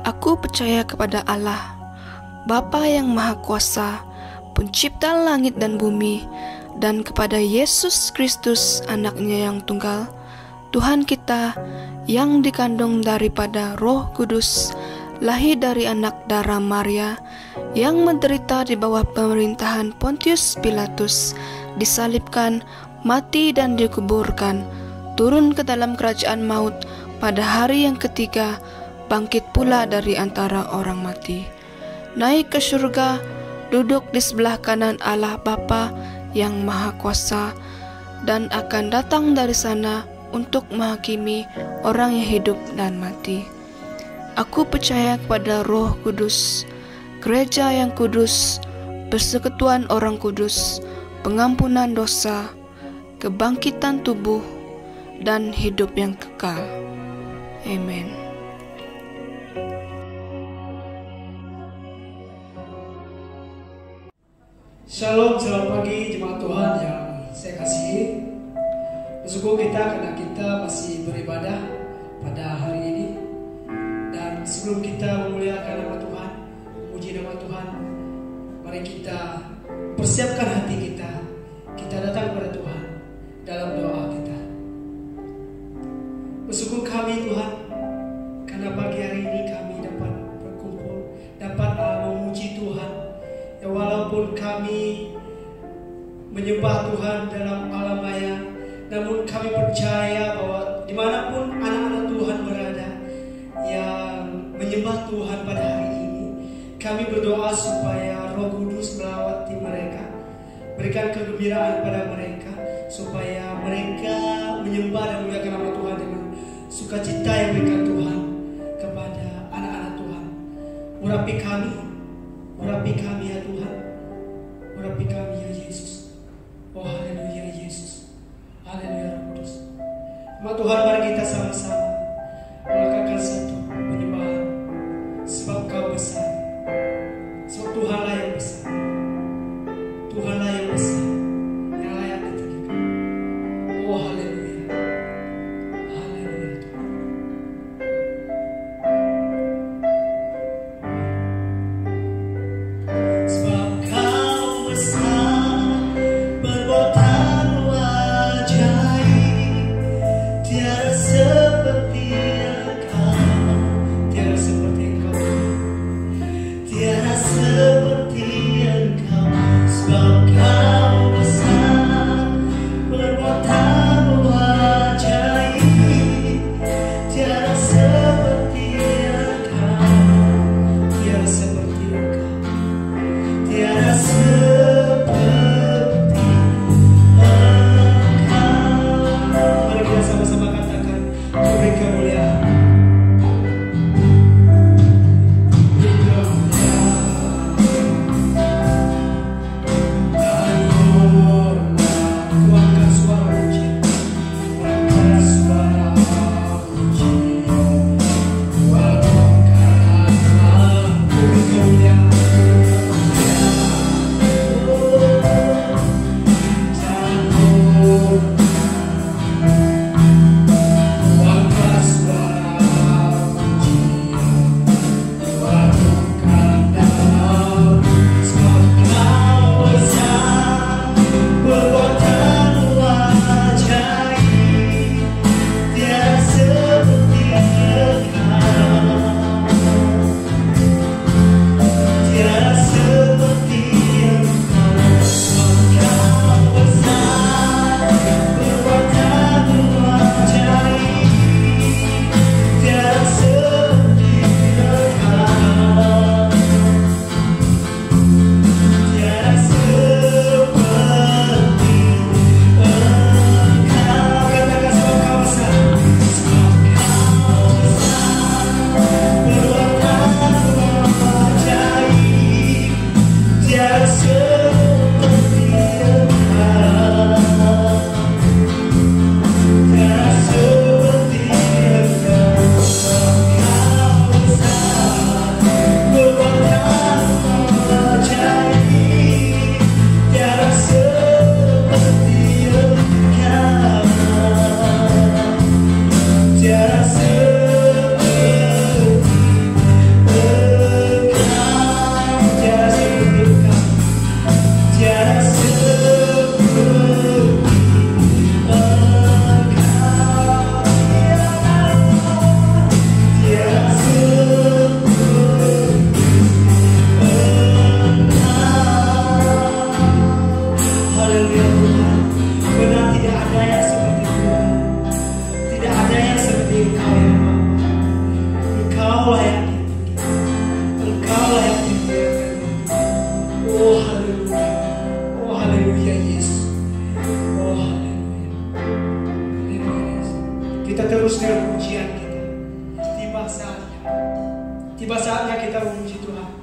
Aku percaya kepada Allah, Bapa yang Maha Kuasa, Pencipta langit dan bumi, dan kepada Yesus Kristus, Anaknya yang tunggal, Tuhan kita, yang dikandung daripada Roh Kudus, lahir dari anak darah Maria, yang menderita di bawah pemerintahan Pontius Pilatus, disalibkan, mati dan dikuburkan, turun ke dalam kerajaan maut, pada hari yang ketiga bangkit pula dari antara orang mati, naik ke surga, duduk di sebelah kanan Allah Bapa yang Maha Kuasa, dan akan datang dari sana untuk menghakimi orang yang hidup dan mati. Aku percaya kepada Roh Kudus, gereja yang kudus, persekutuan orang kudus, pengampunan dosa, kebangkitan tubuh, dan hidup yang kekal. Amin. Shalom, selamat pagi jemaat Tuhan yang saya kasihi. Bersyukur kita karena kita masih beribadah pada hari ini. Dan sebelum kita memuliakan nama Tuhan, memuji nama Tuhan, mari kita persiapkan hati kita. Kita datang kepada Tuhan dalam doa kita. Bersyukur kami Tuhan, karena pagi hari ini kami dapat berkumpul, dapat memuji Tuhan. Ya, walaupun kami menyembah Tuhan dalam alam maya, namun kami percaya bahwa dimanapun anak-anak Tuhan berada yang menyembah Tuhan pada hari ini, kami berdoa supaya Roh Kudus melawati mereka, berikan kegembiraan pada mereka, supaya mereka menyembah dan memuliakan nama Tuhan dengan sukacita yang berikan Tuhan kepada anak-anak Tuhan. Urapi kami ya Tuhan, urapi kami ya Yesus. Oh haleluya Yesus, haleluya Roh Kudus. Sama Tuhan, mari kita sama-sama melangkahkan satu penyembahan, sebab Kau besar, sebab Tuhanlah yang besar, Tuhanlah yang besar, yang layak ditinggikan. Oh haleluya, haleluya Tuhan. Sebab Kau besar, perbuatanmu ajaib, tiada seperti Engkau, tiada seperti Engkau, tiada seperti Engkau. Sebab Kau besar, perbuatanmu ajaib, tiada seperti Engkau, tiada seperti Engkau, tiada seperti Engkau. Mari kita sama-sama katakan, Kita terus dengan pujian kita. Tiba saatnya kita memuji Tuhan.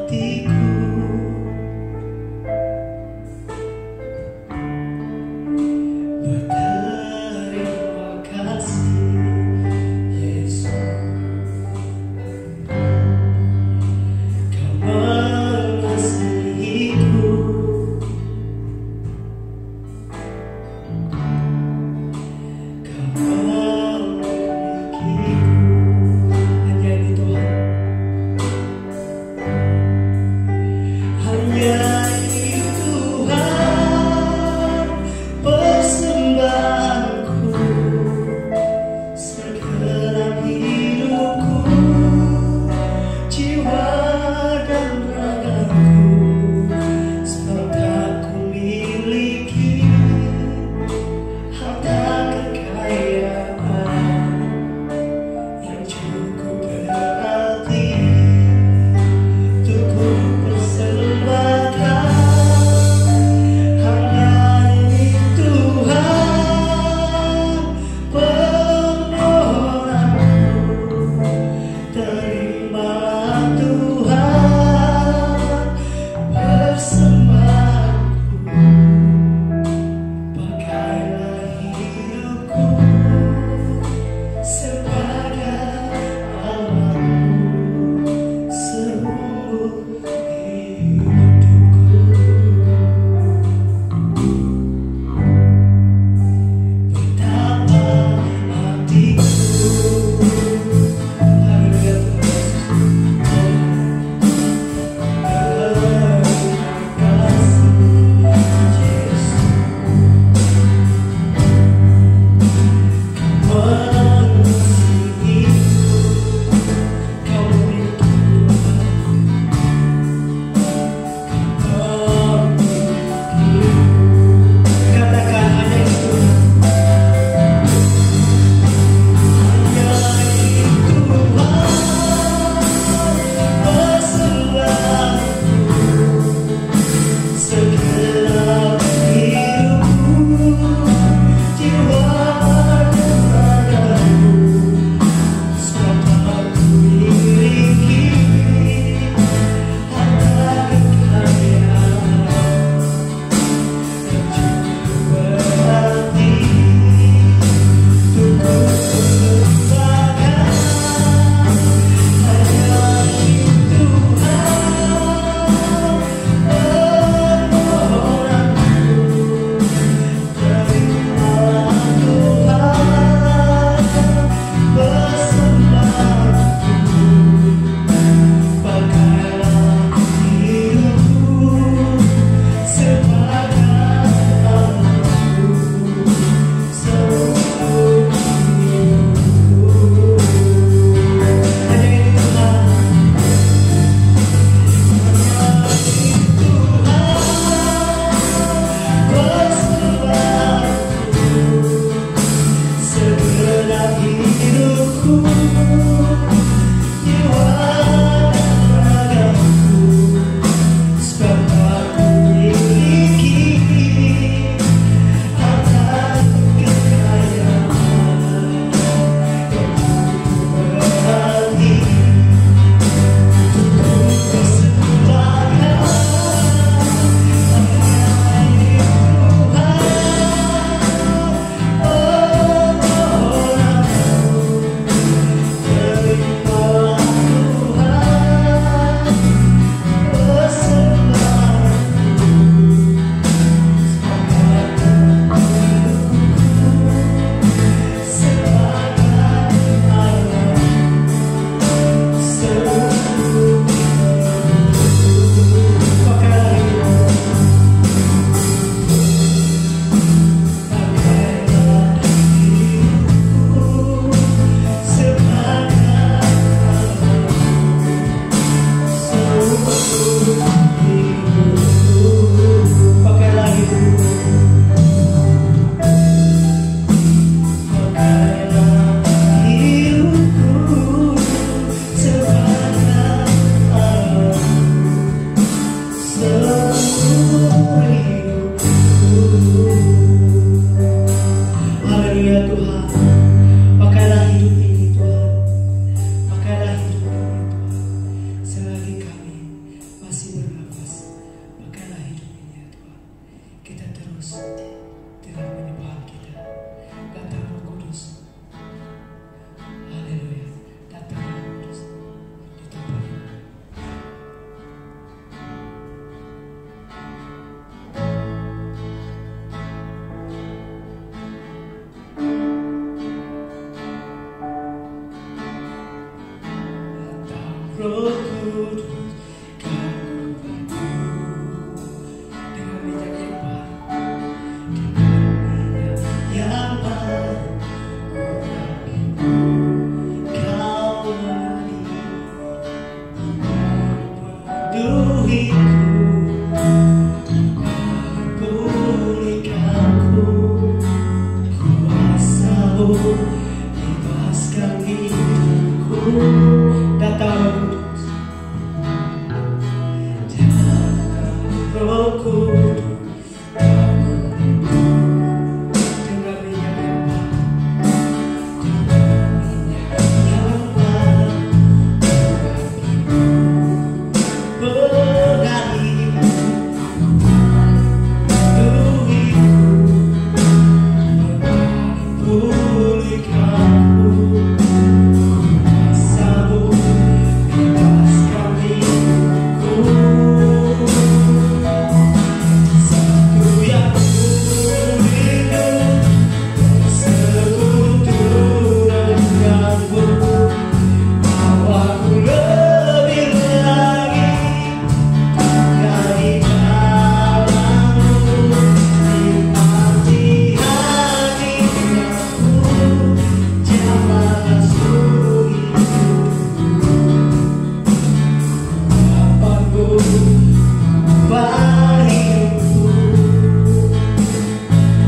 hatiku. Berterima kasih Yesus, Kau mengasihiku. Kau memilikiku. Hanya ini Tuhan. Roh Kudus ganggu dengan minyak yang baru, yang baru kau lagi peduliku, pulihkanku, kuasamu bebaskan hidupku. Datang Roh Kudus dengan minyak yang baru, pegangiku, peduliku, pulihkanku, kuasamu bebaskan hidupku. Satu yang rindu bersekutu denganmu, bawaku lebih lagi dari dalammu, nikmati hadiratmu, jamahlah seluruh hidupku. Harapanku bagiku,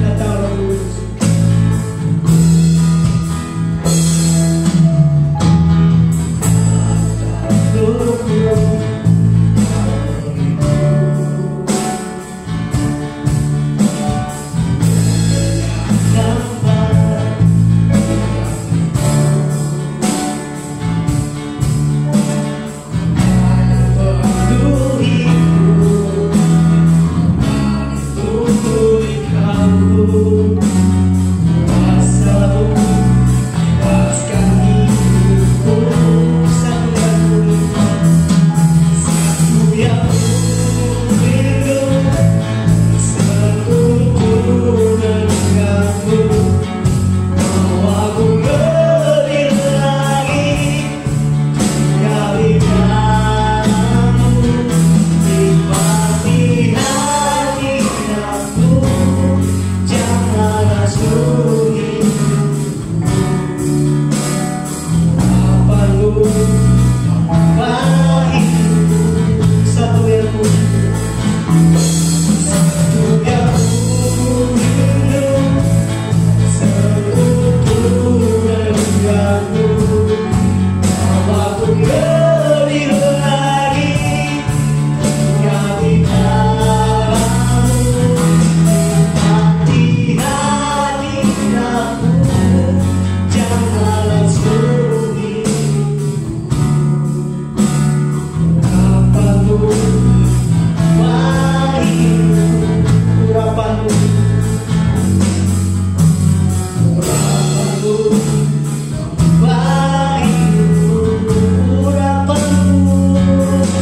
datang Roh Kudus.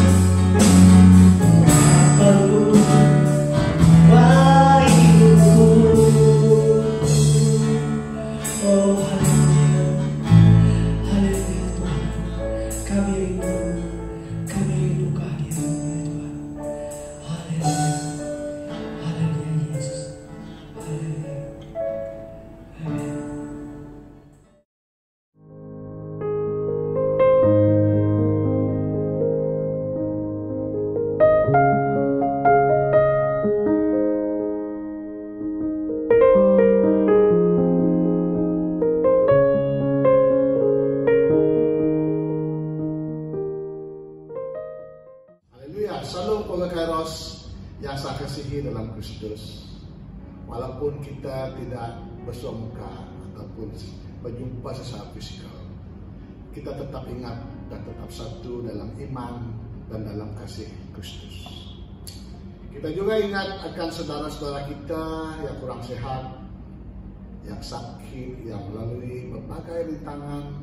Shalom keluarga Kairos yang saya kasihi dalam Kristus. Walaupun kita tidak bersuamuka ataupun berjumpa secara fisikal, kita tetap ingat dan tetap satu dalam iman dan dalam kasih Kristus. Kita juga ingat akan saudara-saudara kita yang kurang sehat, yang sakit, yang melalui berbagai rintangan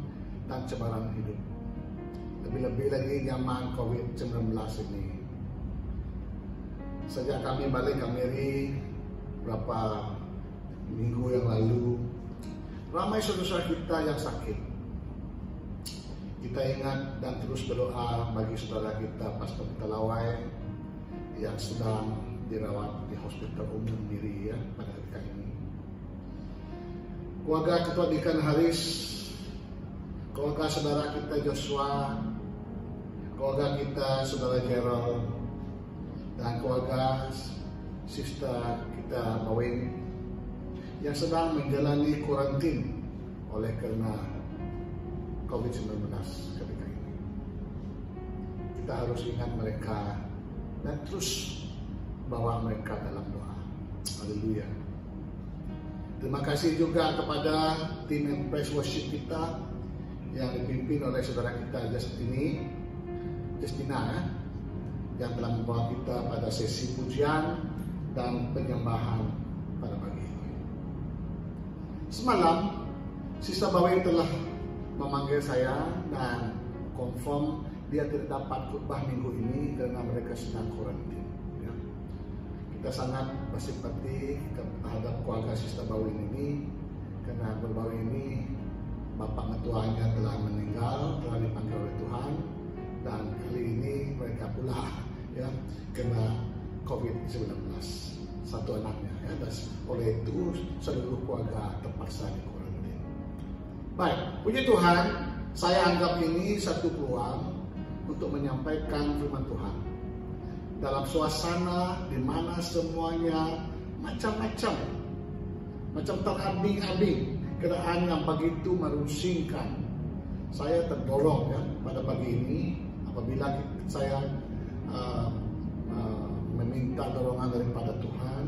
dan cobaan hidup. Lebih-lebih lagi zaman COVID-19 ini. Sejak kami balik ke Mary beberapa minggu yang lalu, ramai saudara kita yang sakit. Kita ingat dan terus berdoa bagi saudara kita Pastor Talawai yang sedang dirawat di hospital umum Miri ya pada ketika ini. Keluarga Ketua Dekan Haris, keluarga saudara kita Joshua, keluarga kita saudara Gerald, dan keluarga Sister kita Mawin yang sedang menjalani kuarantin oleh karena COVID-19 ketika ini. Kita harus ingat mereka dan terus bawa mereka dalam doa. Haleluya. Terima kasih juga kepada tim Empress Worship kita yang dipimpin oleh saudara kita Justina yang telah membawa kita pada sesi pujian dan penyembahan pada pagi ini. Semalam, Sister Bawin telah memanggil saya dan confirm dia tidak dapat khotbah minggu ini karena mereka sedang kuarantin. Ya. Kita sangat bersimpati terhadap keluarga Sister Bawin ini karena baru-baru ini bapak ketuanya telah meninggal, telah dipanggil oleh Tuhan, dan kali ini mereka pula ya kena COVID-19, satu anaknya ya, dan oleh itu seluruh keluarga terpaksa dikuarantin. Baik, puji Tuhan, saya anggap ini satu peluang untuk menyampaikan firman Tuhan dalam suasana di mana semuanya macam-macam, macam terabing-abing, keadaan yang begitu merusingkan. Saya terdorong ya pada pagi ini apabila saya meminta dorongan daripada Tuhan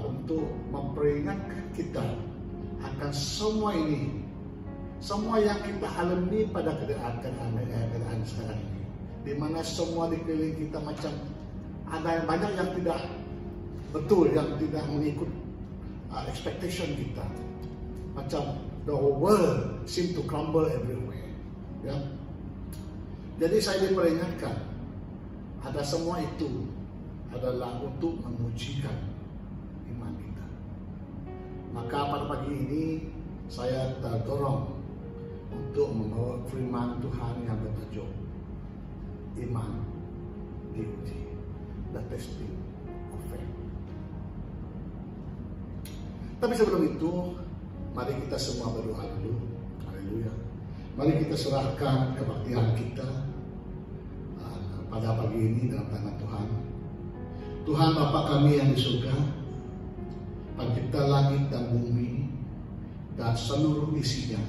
untuk memperingatkan kita akan semua ini, semua yang kita alami pada keadaan sekarang ini, di mana semua di keliling kita macam ada yang banyak yang tidak betul, yang tidak mengikut expectation kita. Macam the whole world seem to crumble everywhere. Ya. Jadi saya diperingatkan, ada semua itu adalah untuk mengujikan iman kita. Maka pada pagi ini saya terdorong untuk membawa firman Tuhan yang bertajuk iman diuji, the testing of faith. Tapi sebelum itu, mari kita semua berdoa dulu. Haleluya. Mari kita serahkan kebaktian kita pada pagi ini dalam tangan Tuhan. Tuhan Bapa kami yang di surga, pencipta langit dan bumi dan seluruh isinya,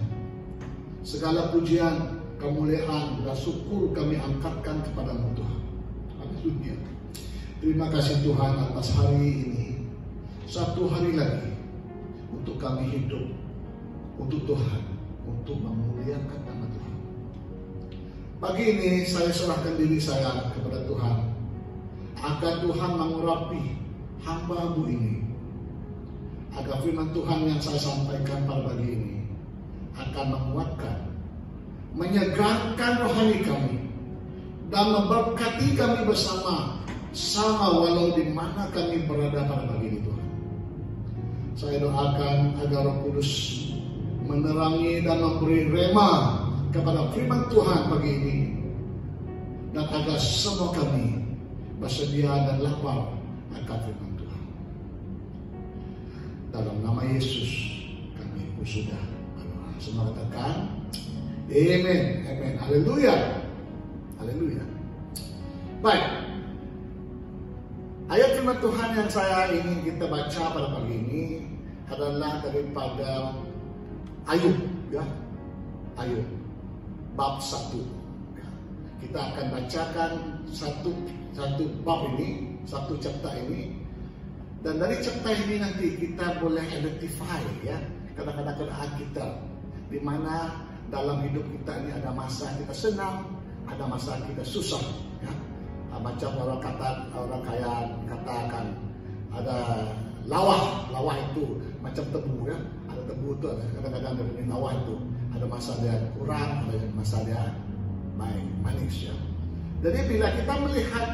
segala pujian, kemuliaan dan syukur kami angkatkan kepadamu Tuhan. Haleluya. Terima kasih Tuhan atas hari ini, satu hari lagi untuk kami hidup untuk Tuhan, untuk memuliakan nama Tuhan. Pagi ini saya serahkan diri saya kepada Tuhan, agar Tuhan mengurapi hamba-Mu ini, agar firman Tuhan yang saya sampaikan pada pagi ini akan menguatkan, menyegarkan rohani kami, dan memberkati kami bersama walau di mana kami berada pada pagi ini Tuhan. Saya doakan agar Roh Kudus menerangi dan memberi rema kepada firman Tuhan pagi ini, dan agar semua kami bersedia dan lapar akan firman Tuhan. Dalam nama Yesus kami sudah berdoa. Semua katakan amen, amen, haleluya, haleluya. Baik, ayat firman Tuhan yang saya ingin kita baca pada pagi ini adalah daripada Ayub, ya, Ayub bab 1. Ya. Kita akan bacakan satu bab ini, satu chapter ini, dan dari chapter ini nanti kita boleh identify ya kadang-kadang keadaan kita, di mana dalam hidup kita ini ada masa kita senang, ada masa kita susah. Ya. Macam orang kaya katakan ada lawah itu macam tebu ya. Ada tebu itu ada kadang-kadang dari lawah itu ada masa dia kurang, ada masa dia baik, manis ya. Jadi bila kita melihat,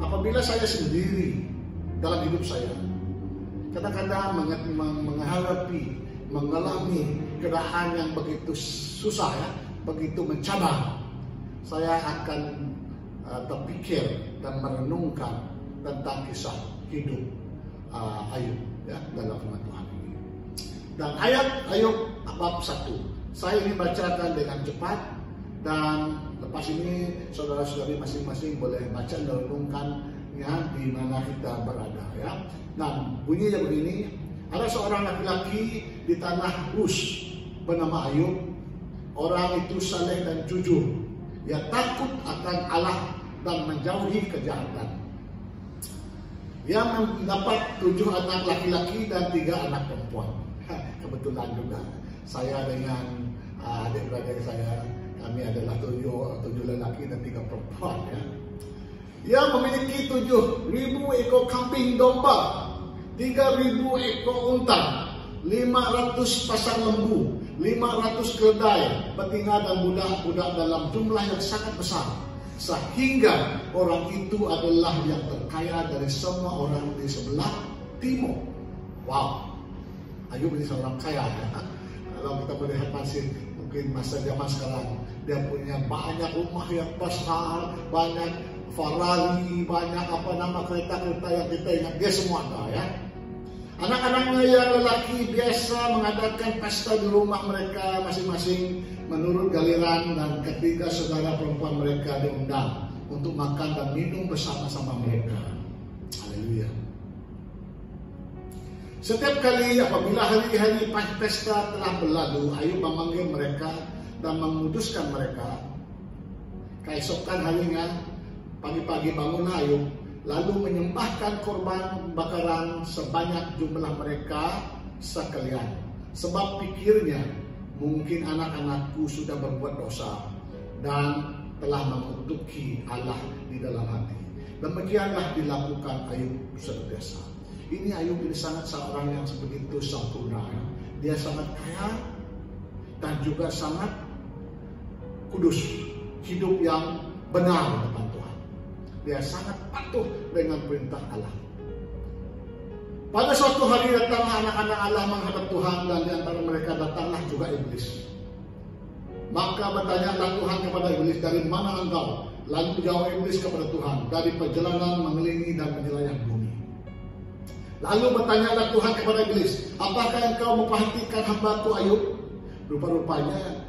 apabila saya sendiri dalam hidup saya kadang-kadang mengalami keadaan yang begitu susah ya, begitu mencabar, saya akan terpikir dan merenungkan tentang kisah hidup Ayub ya, dalam firman Tuhan ini. Dan ayat Ayub bab 1 saya ingin bacakan dengan cepat, dan lepas ini saudara-saudari masing-masing boleh baca dan renungkan ya, di mana kita berada ya. Nah, bunyinya begini: ada seorang laki-laki di tanah Uz bernama Ayub. Orang itu saleh dan jujur. Ia takut akan Allah dan menjauhi kejahatan. Ia mendapat 7 anak laki-laki dan 3 anak perempuan. Kebetulan juga saya dengan adik-beradik saya, kami adalah 7 lelaki dan 3 perempuan ya. Ia memiliki 7.000 ekor kambing domba, 3.000 ekor unta, 500 pasang lembu, 500 keledai, betina dan budak-budak dalam jumlah yang sangat besar, sehingga orang itu adalah yang terkaya dari semua orang di sebelah timur. Wow, Ayub ini seorang kaya ya. Kalau kita melihat masih mungkin masa zaman sekarang, dia punya banyak rumah yang besar, banyak Ferrari, banyak kereta-kereta yang kita ingat, dia semua ada ya. Anak-anaknya yang lelaki biasa mengadakan pesta di rumah mereka masing-masing menurut galiran, dan ketiga saudara perempuan mereka diundang untuk makan dan minum bersama-sama mereka. Haleluya. Setiap kali apabila hari-hari pesta telah berlalu, Ayub memanggil mereka dan memutuskan mereka. Keesokan harinya, pagi-pagi bangun Ayub, lalu menyembahkan korban bakaran sebanyak jumlah mereka sekalian. Sebab pikirnya, mungkin anak-anakku sudah berbuat dosa dan telah mengutuki Allah di dalam hati. Demikianlah dilakukan Ayub senantiasa. Ini Ayub ini sangat seorang yang begitu sempurna. Dia sangat kaya dan juga sangat kudus, hidup yang benar di depan Tuhan. Dia sangat patuh dengan perintah Allah. Pada suatu hari datanglah anak-anak Allah menghadap Tuhan, dan di antara mereka datanglah juga iblis. Maka bertanyalah Tuhan kepada iblis, dari mana engkau? Lalu jawab iblis kepada Tuhan, dari perjalanan mengelilingi dan menjelayah bumi. Lalu bertanyalah Tuhan kepada iblis, apakah engkau memperhatikan hamba-Ku Ayub? Rupa-rupanya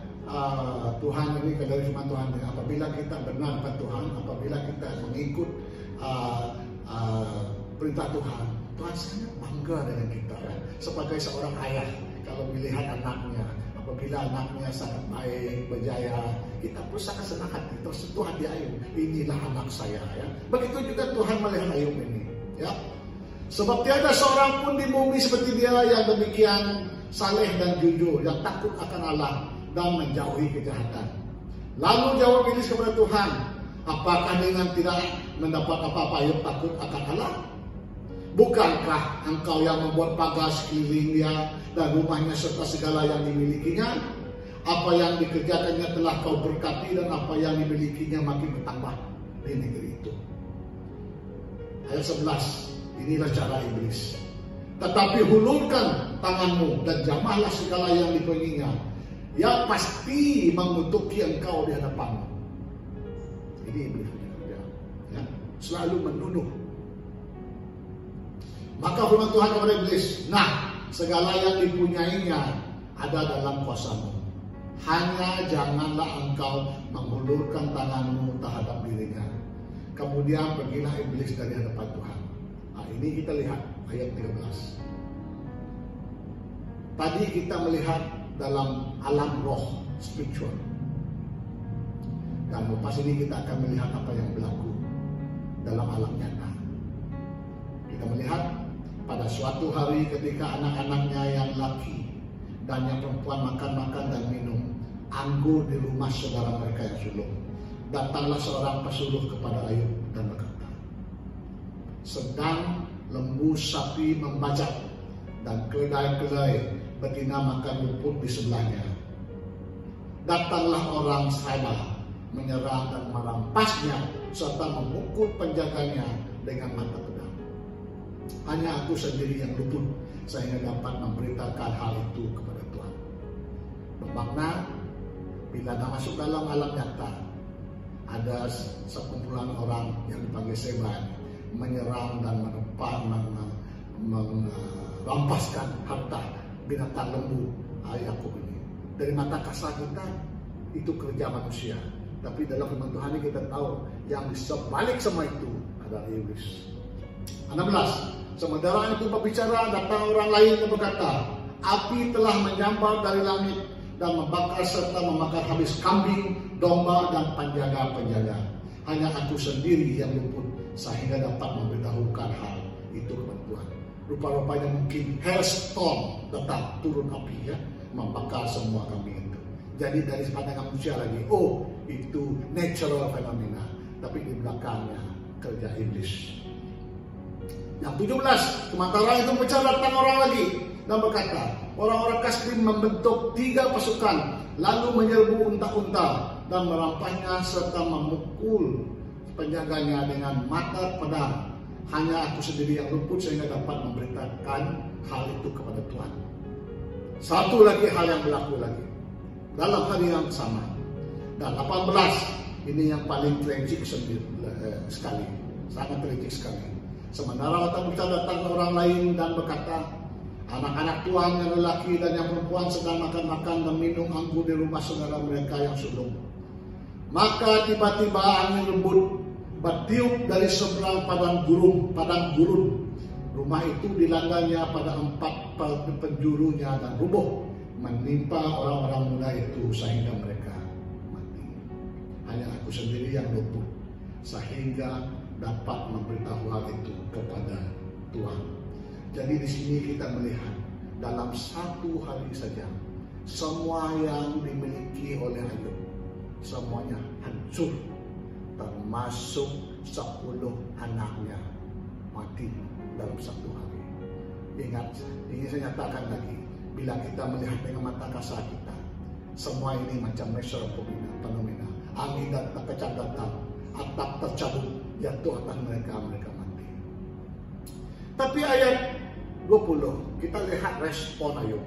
Tuhan ini dari firman Tuhan, apabila kita benar pada Tuhan, apabila kita mengikut perintah Tuhan, Tuhan sangat bangga dengan kita ya. Sebagai seorang ayah, kalau melihat anaknya, apabila anaknya sangat baik, berjaya, kita pun sangat senang hati, tersentuh hati Ayub. Inilah anak saya ya. Begitu juga Tuhan melihat Ayub ini ya. Sebab tiada seorang pun di bumi seperti dia yang demikian saleh dan jujur, yang takut akan Allah dan menjauhi kejahatan. Lalu jawab iblis kepada Tuhan, apakah dengan tidak mendapat apa-apa Ayub takut akan Allah? Bukankah engkau yang membuat pagar sekeliling dia dan rumahnya serta segala yang dimilikinya? Apa yang dikerjakannya telah kau berkati, dan apa yang dimilikinya makin bertambah di negeri itu. Ayat 11, inilah cara iblis. Tetapi hulurkan tanganmu dan jamahlah segala yang dipenginya. Ya pasti mengutuki engkau di hadapanmu. Ini iblis ya, selalu menuduh. Maka firman Tuhan kepada iblis, nah segala yang dipunyainya ada dalam kuasamu. Hanya janganlah engkau menghulurkan tanganmu terhadap dirinya. Kemudian pergilah iblis dari hadapan Tuhan. Nah, ini kita lihat ayat 13. Tadi kita melihat dalam alam roh, spiritual. Dan lepas ini kita akan melihat apa yang berlaku dalam alam nyata. Kita melihat pada suatu hari ketika anak-anaknya yang laki dan yang perempuan makan-makan dan minum anggur di rumah saudara mereka yang sulung, datanglah seorang pesuluh kepada Ayub dan berkata, sedang lembu sapi membajak dan keledai-keledai betina makan rumput di sebelahnya. Datanglah orang Saibah menyerang dan merampasnya serta memukul penjaganya dengan mata pedang. Hanya aku sendiri yang luput sehingga dapat memberitakan hal itu kepada Tuhan. Bermakna Bila dah masuk dalam alam nyata, ada sekumpulan orang yang dipanggil Seban menyerang dan merampaskan harta binatang lembu Yakub ini. Dari mata kasar kita, itu kerja manusia. Tapi dalam firman Tuhan ini kita tahu yang di sebalik semua itu adalah iblis. 16. Sementara itu berbicara, datang orang lain yang berkata, api telah menyambar dari langit dan membakar serta membakar habis kambing, domba, dan penjaga-penjaga. Hanya aku sendiri yang luput sehingga dapat memberitahukan hal itu kepada Tuhan. Rupa-rupanya mungkin hailstorm datang turun api ya, membakar semua kambing itu. Jadi dari pandangan manusia lagi, oh itu natural fenomena, tapi di belakangnya kerja iblis. Yang 17, sementara itu pecah datang orang lagi dan berkata, orang-orang Kasdim membentuk 3 pasukan, lalu menyerbu unta-unta dan merampasnya serta memukul penjaganya dengan mata pedang. Hanya aku sendiri yang luput sehingga dapat memberitakan hal itu kepada Tuhan. Satu lagi hal yang berlaku lagi dalam hari yang sama. Dan 18, ini yang paling tragik sekali, sangat tragik sekali. Sementara datang orang lain dan berkata, anak-anak Tuhan yang lelaki dan yang perempuan sedang makan-makan dan minum anggur di rumah saudara mereka yang sulung. Maka tiba-tiba angin lembut bertiup dari seberang padang gurun. Rumah itu dilandanya pada 4 penjurunya dan rubuh, menimpa orang-orang muda itu sehingga mereka mati. Hanya aku sendiri yang luput sehingga dapat memberitahu hal itu kepada Tuhan. Jadi di sini kita melihat dalam satu hari saja semua yang dimiliki oleh Ayub semuanya hancur, termasuk 10 anaknya mati dalam satu hari. Ingat, ini saya nyatakan lagi, bila kita melihat dengan mata kasar kita, semua ini macam natural fenomena. Angin datang, kencang datang, atap tercabut, jatuh atas mereka mati. Tapi ayat 20 kita lihat respon Ayub.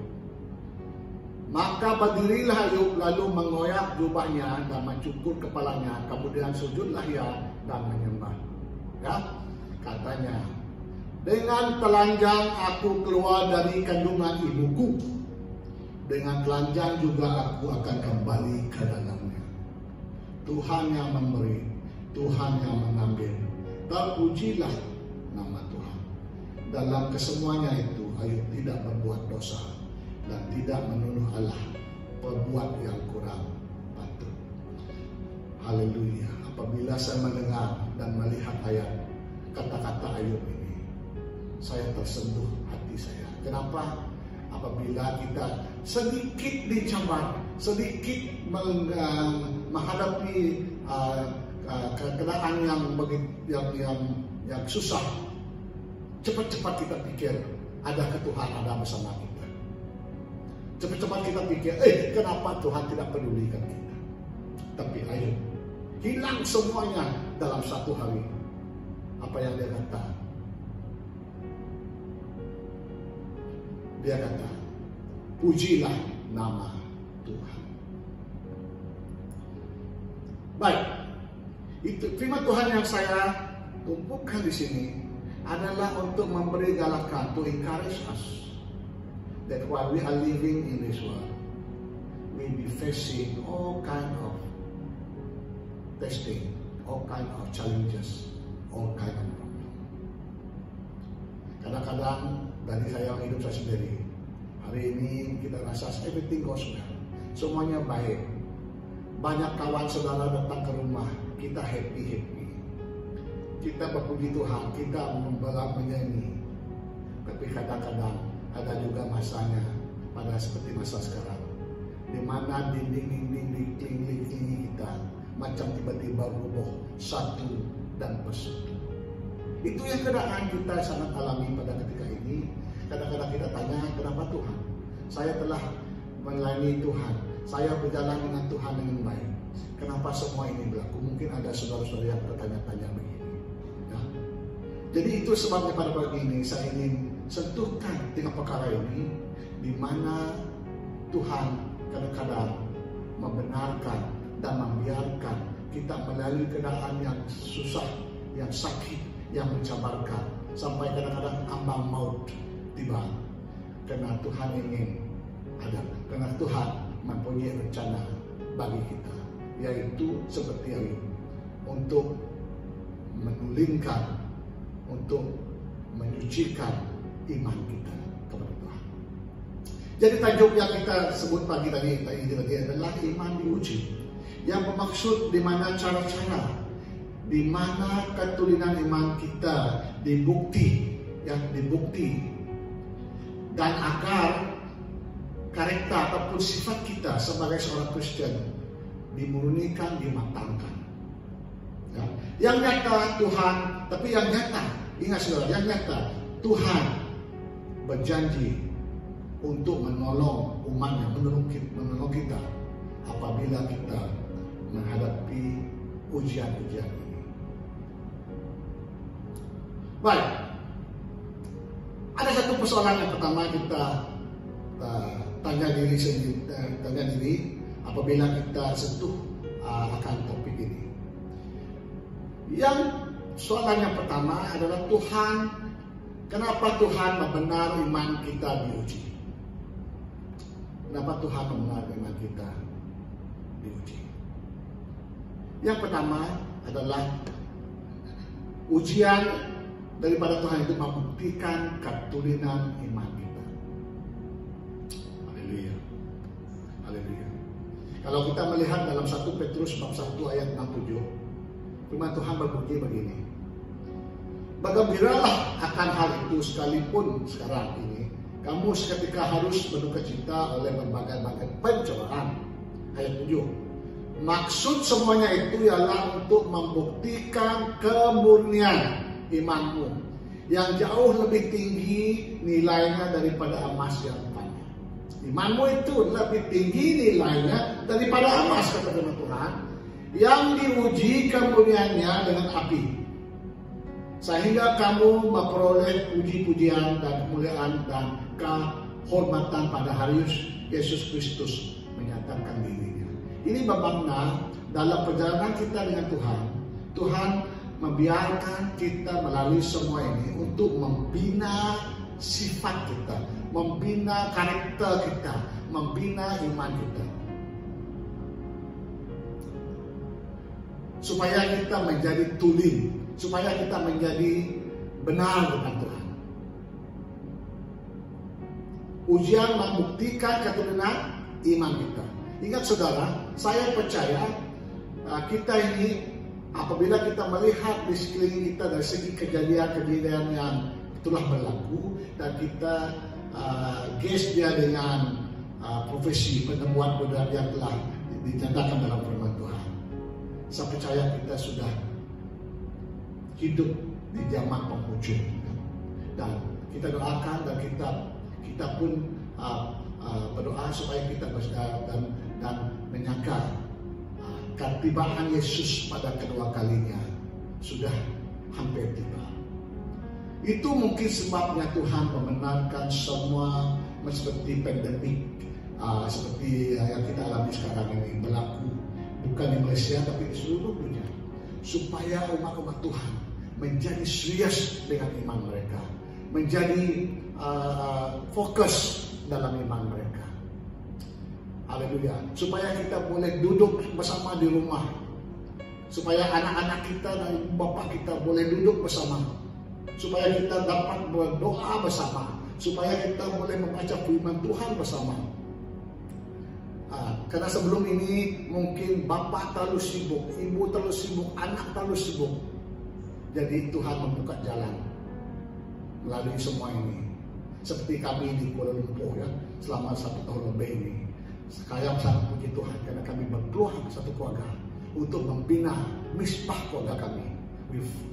Maka berdirilah Ayub lalu mengoyak jubahnya dan mencukur kepalanya, kemudian sujudlah ia dan menyembah. Ya, katanya, dengan telanjang aku keluar dari kandungan ibuku, dengan telanjang juga aku akan kembali ke dalamnya. Tuhan yang memberi, Tuhan yang mengambil. Terpujilah nama Tuhan. Dalam kesemuanya itu Ayub tidak berbuat dosa dan tidak menuduh Allah berbuat yang kurang patut. Haleluya. Apabila saya mendengar dan melihat ayat kata-kata Ayub ini, saya tersentuh hati saya. Kenapa? Apabila kita sedikit dicabar, sedikit menghadapi keadaan yang susah, cepat-cepat kita pikir, adakah Tuhan ada bersama kita? Cepat-cepat kita pikir, kenapa Tuhan tidak pedulikan kita? Tapi Ayub hilang semuanya dalam satu hari. Apa yang dia kata? Dia kata, pujilah nama Tuhan. Baik, itu firman Tuhan yang saya tumpukan di sini adalah untuk memberi galakan, to encourage us that while we are living in this world, we be facing all kind of testing, all kind of challenges, all kind of problem. Kadang-kadang dari saya hidup saya sendiri, hari ini kita rasa everything goes well, semuanya baik. Banyak kawan saudara datang ke rumah, kita happy. Kita berpuji Tuhan, kita membalap menyanyi. Tapi kadang-kadang ada juga masanya pada seperti masa sekarang, di mana dinding-dinding di keliling kita macam tiba-tiba roboh satu dan persatu. Itu yang keadaan kita sangat alami pada ketika ini. Kadang-kadang kita tanya, kenapa Tuhan? Saya telah melayani Tuhan, saya berjalan dengan Tuhan dengan baik. Kenapa semua ini berlaku? Mungkin ada saudara-saudara yang bertanya-tanya begini. Ya. Jadi itu sebabnya pada pagi ini saya ingin sentuhkan dengan perkara ini, di mana Tuhan kadang-kadang membenarkan dan membiarkan kita melalui keadaan yang susah, yang sakit, yang mencabarkan, sampai kadang-kadang ambang maut tiba. Karena Tuhan ingin ada, karena Tuhan mempunyai rencana bagi kita, yaitu seperti ini, untuk menggulingkan, untuk menyucikan iman kita kepada Tuhan. Jadi tajuk yang kita sebut pagi tadi adalah iman diuji, yang bermaksud di mana cara-cara, di mana keturunan iman kita dibukti, dan agar karakter ataupun sifat kita sebagai seorang Kristen dimurnikan, dimatangkan. Ya. Yang nyata Tuhan, tapi yang nyata, ingat saudara, yang nyata Tuhan berjanji untuk menolong umatnya, menolong kita apabila kita menghadapi ujian-ujian ini. Baik, ada satu persoalan yang pertama kita tanya diri apabila kita sentuh akan topik ini. Yang soalan yang pertama adalah kenapa Tuhan membenar iman kita diuji? Kenapa Tuhan membenar iman kita diuji? Yang pertama adalah ujian daripada Tuhan itu membuktikan keturunan iman kita. Haleluya. Haleluya. Kalau kita melihat dalam 1 Petrus bab 1 ayat 67, firman Tuhan berbunyi begini. Bergembiralah akan hal itu, sekalipun sekarang ini kamu seketika harus berdukacita oleh berbagai-bagai pencobaan. Ayat 7. Maksud semuanya itu ialah untuk membuktikan kemurnian imanmu yang jauh lebih tinggi nilainya daripada emas yang banyak. Imanmu itu lebih tinggi nilainya daripada emas, kata firman Tuhan, yang diuji kemurniannya dengan api, sehingga kamu memperoleh puji-pujian dan kemuliaan dan kehormatan pada hari Yesus Kristus menyatakan dirinya. Ini bermakna dalam perjalanan kita dengan Tuhan membiarkan kita melalui semua ini untuk membina sifat kita, membina karakter kita, membina iman kita, supaya kita menjadi tulen, supaya kita menjadi benar dengan Tuhan. Ujian membuktikan keturunan iman kita. Ingat saudara, saya percaya kita ini apabila kita melihat di sekeliling kita dari segi kejadian-kejadian yang telah berlaku, dan kita gas dia dengan profesi penemuan yang telah dinyatakan dalam firman Tuhan, saya percaya kita sudah hidup di zaman penghujung, dan kita doakan dan kita pun berdoa supaya kita dan menyangka ketibaan Yesus pada kedua kalinya sudah hampir tiba. Itu mungkin sebabnya Tuhan membenarkan semua seperti pandemik seperti yang kita alami sekarang ini berlaku, bukan di Malaysia tapi di seluruh dunia, supaya umat-umat Tuhan menjadi serius dengan iman mereka, menjadi fokus dalam iman mereka. Haleluya. Supaya kita boleh duduk bersama di rumah, supaya anak-anak kita dan bapak kita boleh duduk bersama, supaya kita dapat berdoa bersama, supaya kita boleh membaca firman Tuhan bersama. Karena sebelum ini mungkin bapak terlalu sibuk, ibu terlalu sibuk, anak terlalu sibuk. Jadi Tuhan membuka jalan melalui semua ini. Seperti kami di Kuala Lumpur ya, selama 1 tahun lebih ini. Saya sangat puji Tuhan karena kami berdoa satu keluarga untuk membina misbah keluarga kami,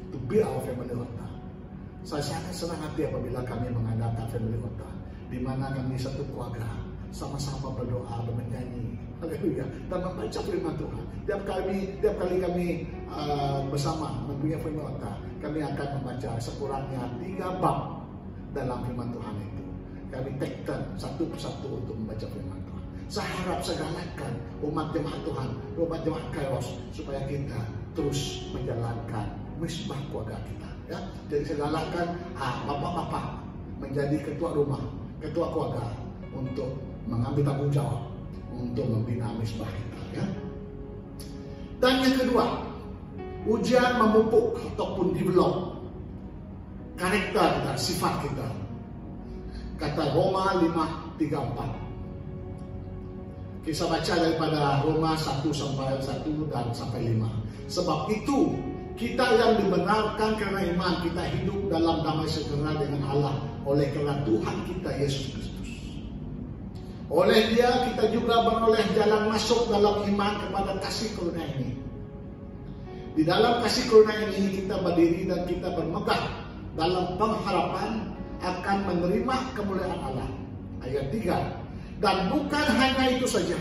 to build our family altar. Saya sangat senang hati apabila kami mengadakan family altar, di mana kami satu keluarga sama-sama berdoa dan menyanyi, haleluya, dan membaca firman Tuhan. Tiap kali kami bersama mempunyai family altar, kami akan membaca sekurangnya 3 bab dalam firman Tuhan itu. Kami take turn satu persatu untuk membaca firman Tuhan. Saya harap segalakan umat jemaat Tuhan, umat jemaat Kairos, supaya kita terus menjalankan misbah keluarga kita. Ya, jadi segalakan bapak-bapak menjadi ketua rumah, ketua keluarga untuk mengambil tanggung jawab untuk membina misbah kita. Ya. Dan yang kedua, ujian memupuk ataupun develop karakter kita, sifat kita. Kata Roma 5:34. Kita baca daripada Roma 1:1 dan sampai 5. Sebab itu kita yang dibenarkan karena iman, kita hidup dalam damai sejahtera dengan Allah oleh karena Tuhan kita Yesus Kristus. Oleh Dia kita juga beroleh jalan masuk dalam iman kepada kasih karunia ini. Di dalam kasih karunia ini kita berdiri dan kita bermegah dalam pengharapan akan menerima kemuliaan Allah. Ayat 3. Dan bukan hanya itu saja,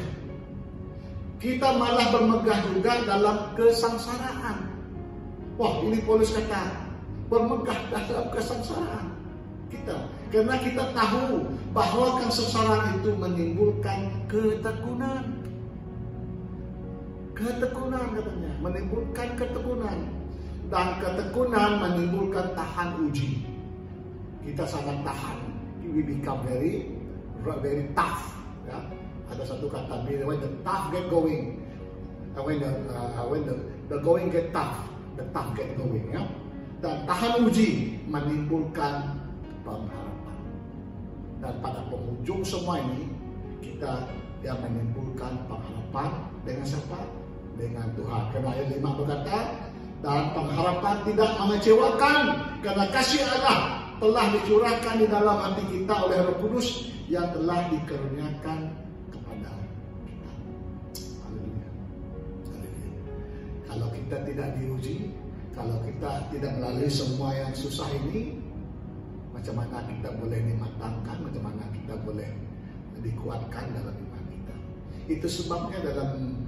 kita malah bermegah juga dalam kesengsaraan. Wah, ini Paulus kata, bermegah dalam kesengsaraan kita. Karena kita tahu bahwa kesengsaraan itu menimbulkan ketekunan. Ketekunan katanya, menimbulkan ketekunan. Dan ketekunan menimbulkan tahan uji. Kita sangat tahan. We become very tough. Ya. Ada satu kata, when the tough get going, when the going get tough, the tough get going. Ya. Dan tahan uji menimbulkan pengharapan. Dan pada penghujung semua ini kita yang menimbulkan pengharapan dengan siapa? Dengan Tuhan. Karena ayat 5 berkata, dan pengharapan tidak mengecewakan karena kasih Allah telah dicurahkan di dalam hati kita oleh Roh Kudus yang telah dikaruniakan kepada kita. Haleluya. Haleluya. Kalau kita tidak diuji, kalau kita tidak melalui semua yang susah ini, macam mana kita boleh dimatangkan, macam mana kita boleh dikuatkan dalam iman kita. Itu sebabnya dalam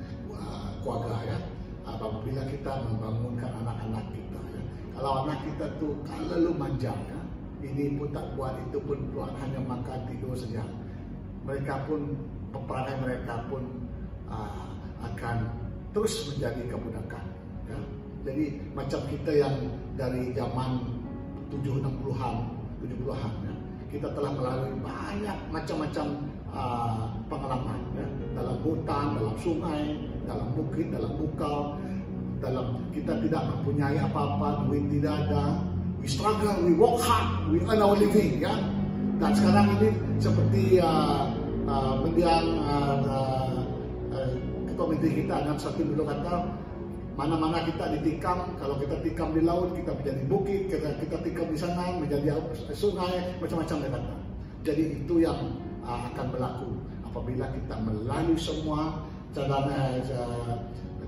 keluarga ya, apabila kita membangunkan anak-anak kita ya. Kalau anak kita tuh kalau manja ya, ini pun tak buat, itu pun buat, hanya makan tidur saja. Mereka pun, peperangai mereka pun akan terus menjadi kebudakan. Ya. Jadi macam kita yang dari zaman 70-an ya, kita telah melalui banyak macam-macam pengalaman ya, dalam hutan, dalam sungai, dalam bukit, dalam bukau, dalam kita tidak mempunyai apa-apa, duit tidak ada. We struggle, we work hard, we earn our living, ya. Dan sekarang ini seperti mendiang ketua menteri kita dengan satu dulu kata, mana-mana kita ditikam, kalau kita tikam di laut, kita menjadi bukit, kita tikam di sana menjadi sungai, macam-macam dia kata. Jadi itu yang akan berlaku apabila kita melalui semua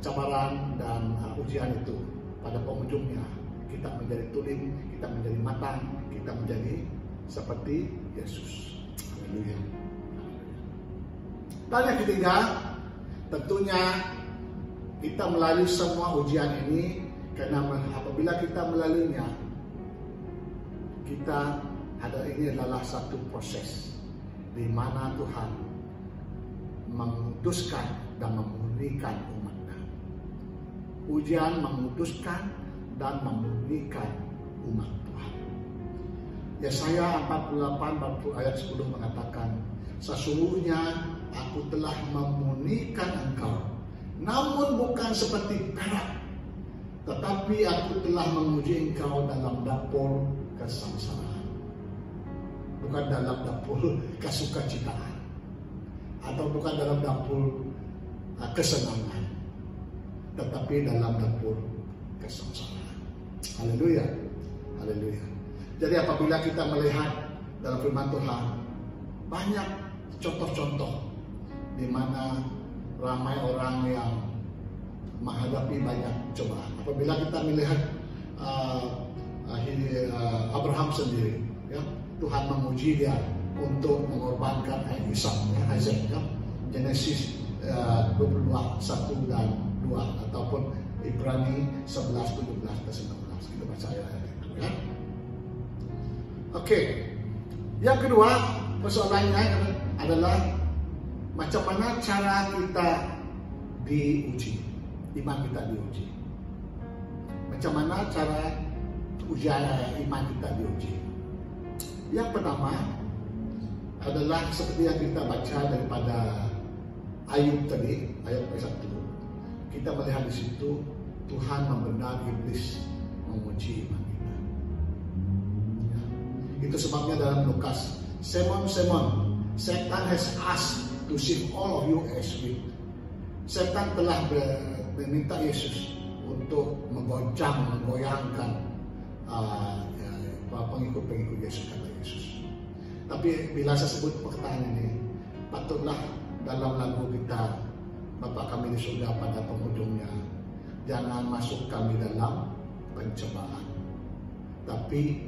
cabaran dan ujian itu. Pada penghujungnya kita menjadi tulen, kita menjadi matang, kita menjadi seperti Yesus. Haleluya. Dan yang ketiga, tentunya kita melalui semua ujian ini karena apabila kita melaluinya, kita ini adalah satu proses di mana Tuhan menguduskan dan memurnikan umatnya. Ujian menguduskan dan memurnikan umat Tuhan. Yesaya 48 ayat 10 mengatakan, sesungguhnya aku telah memurnikan engkau, namun bukan seperti perak, tetapi aku telah menguji engkau dalam dapur kesengsaraan, bukan dalam dapur kesukacitaan, atau bukan dalam dapur kesenangan, tetapi dalam dapur kesengsaraan. Haleluya, haleluya. Jadi apabila kita melihat dalam firman Tuhan, banyak contoh-contoh di mana ramai orang yang menghadapi banyak cobaan. Apabila kita melihat Abraham sendiri, ya, Tuhan menguji dia untuk mengorbankan Ishak, Isaac, ya. Genesis 22:1 dan 2 ataupun Ibrani 11:17-19. Kita baca ayat itu, ya. Oke. Yang kedua, persoalannya adalah Macam mana cara kita diuji? Iman kita diuji. Macam mana cara ujian iman kita diuji? Yang pertama adalah seperti yang kita baca daripada Ayub tadi, ayat 1. Kita melihat di situ Tuhan membenar iblis menguji iman kita. Ya. Itu sebabnya dalam Lukas, Simon, Simon, Satan has asked to sift all of you as wheat. Satan telah meminta Yesus untuk menggoyangkan pengikut-pengikut Yesus, kata Yesus. Tapi bila saya sebut perkataan ini, patutlah dalam lagu kita, Bapa kami di surga pada penghujungnya, jangan masuk kami dalam pencobaan, tapi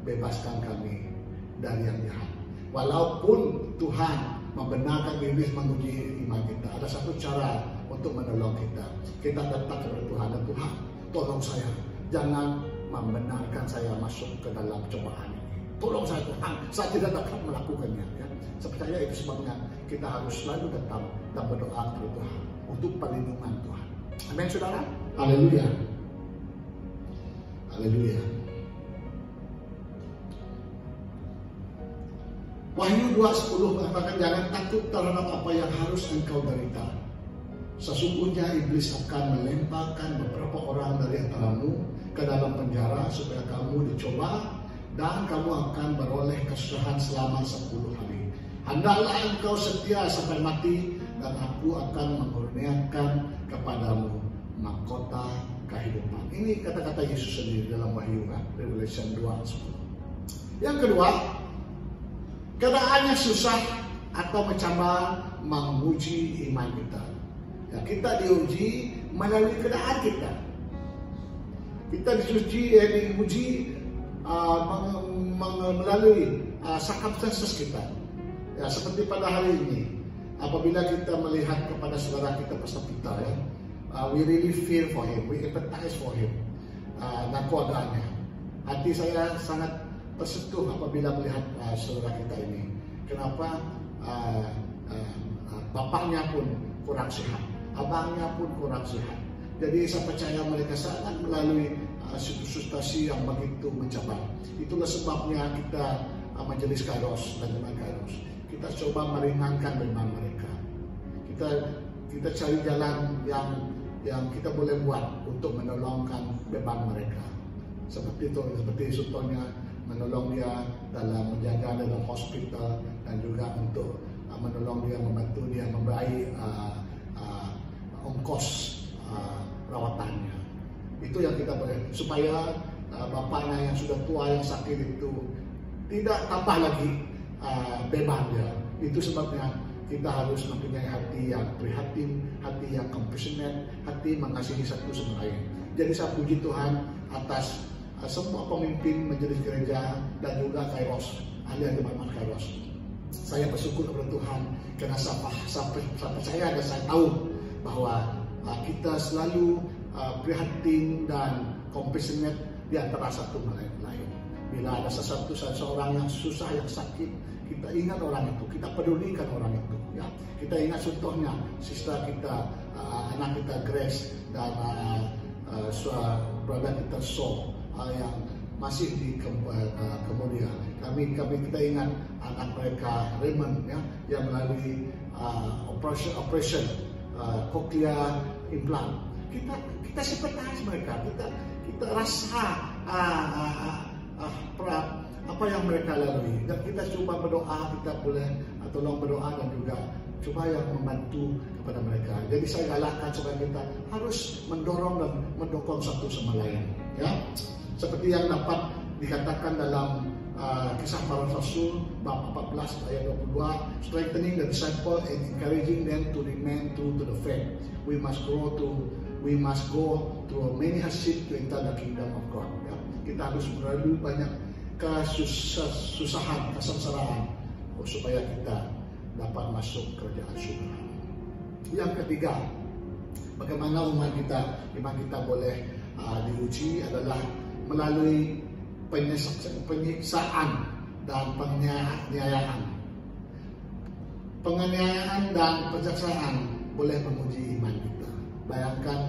bebaskan kami dari yang jahat. Walaupun Tuhan membenarkan iblis menguji iman kita, ada satu cara untuk menolong kita. Kita datang kepada Tuhan dan Tuhan, tolong saya, jangan membenarkan saya masuk ke dalam cobaan ini. Tolong saya Tuhan, saya tidak dapat melakukannya. Ya. Saya percaya itu sebabnya kita harus selalu datang dan berdoa kepada Tuhan untuk perlindungan Tuhan. Amin, saudara. Haleluya. Haleluya. Wahyu 2:10 mengatakan, jangan takut terhadap apa yang harus engkau derita. Sesungguhnya iblis akan melemparkan beberapa orang dari antaramu ke dalam penjara supaya kamu dicoba dan kamu akan beroleh kesusahan selama 10 hari. Hendaklah engkau setia sampai mati dan aku akan mengurniakan kepadamu mahkota kehidupan. Ini kata-kata Yesus sendiri dalam Wahyu, Revelation 2:10. Yang kedua, keadaannya susah atau mencabar menguji iman kita. Ya, kita diuji melalui keadaan kita. Kita diuji melalui circumstances kita. Ya, seperti pada hari ini, apabila kita melihat kepada saudara kita Pastor Peter, ya, we really feel for him, we empathize for him, dan keadaannya. Hati saya sangat tersentuh apabila melihat saudara kita ini. Kenapa? Bapaknya pun kurang sehat, abangnya pun kurang sehat. Jadi saya percaya mereka sangat melalui situasi yang begitu mencabar. Itulah sebabnya kita Majelis Kairos dan Jemaat Kairos, kita coba meringankan beban mereka. Kita cari jalan yang kita boleh buat untuk menolongkan beban mereka. Seperti contohnya menolong dia dalam menjaga dalam hospital dan juga untuk menolong dia, membantu dia membayar ongkos rawatannya. Itu yang kita boleh, supaya bapaknya yang sudah tua yang sakit itu tidak tambah lagi beban dia. Itu sebabnya kita harus mempunyai hati yang prihatin, hati yang compassionate, hati mengasihi satu sama lain. Jadi saya puji Tuhan atas semua pemimpin majelis gereja dan juga Kairos, ahli jemaat Kairos. Saya bersyukur kepada Tuhan karena saya percaya dan saya tahu bahwa kita selalu prihatin dan compassionate di antara satu lain. Bila ada seseorang yang susah, yang sakit, kita ingat orang itu, kita pedulikan orang itu. Ya, kita ingat contohnya sister kita, anak kita Grace dan brother kita So yang masih di Cambodia. Kita ingat anak mereka Raymond, ya, yang melalui operation cochlear implant. Kita sympathize mereka, kita rasa apa yang mereka lalui, dan kita coba berdoa, kita boleh tolong berdoa dan juga coba yang membantu kepada mereka. Jadi saya galakkan supaya kita harus mendorong dan mendukung satu sama lain, ya. Seperti yang dapat dikatakan dalam Kisah Para Rasul bab 14 ayat 22, strengthening the disciple and encouraging them to remain true to the faith. We must go through many hardships to enter the kingdom of God. Ya. Kita harus melalui banyak kesusahan, kesengsaraan supaya kita dapat masuk kerajaan surga. Yang ketiga, bagaimana iman kita boleh diuji adalah melalui penyiksaan dan penganiayaan. penganiayaan dan penjaksaan boleh menguji iman kita. Bayangkan